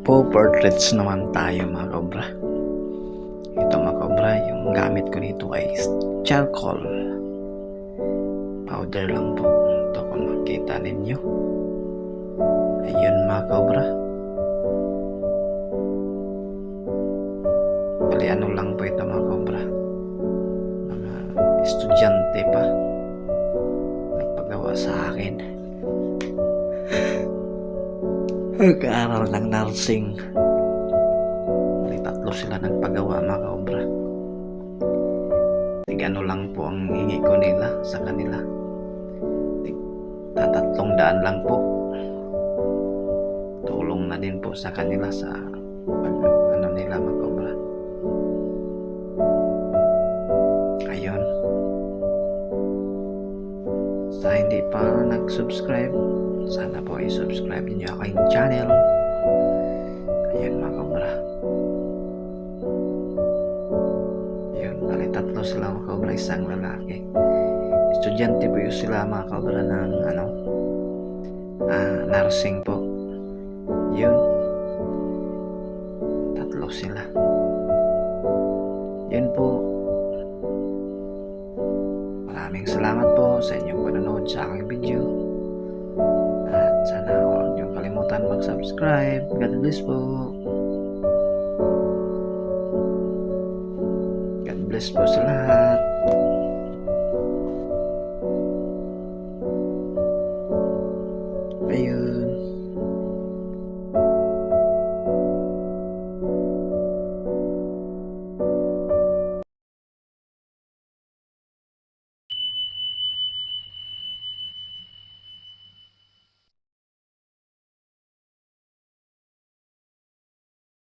Magpo-portraits naman tayo mga kobra. Ito mga kobra, yung gamit ko dito ay charcoal powder lang po. Ito kung makita ninyo. Ayun mga kobra. Bali ano lang po ito mga kobra. Mga estudyante pa nagpagawa sa akin. Nag-aaral ng nursing. Bali tatlo sila nagpagawa mga kobra. Tig-ano lang po ang hingi ko nila sa kanila. Tig-300 lang po. Tulong na din po sa kanila sa ano nila mga kobra. Ayun. Sa hindi pa nag-subscribe, sana po i-subscribe niyo aking channel. Ayun mga kobra. Ayun, bali tatlo sila mga kobra, isang lalaki. Estudyante po yun sila mga kobra ng nursing po. Yun. Tatlo sila. Yun po. Maraming salamat po sa inyong panonood sa aking video. At sana huwag niyong kalimutan mag-subscribe. God bless po. God bless po sa lahat.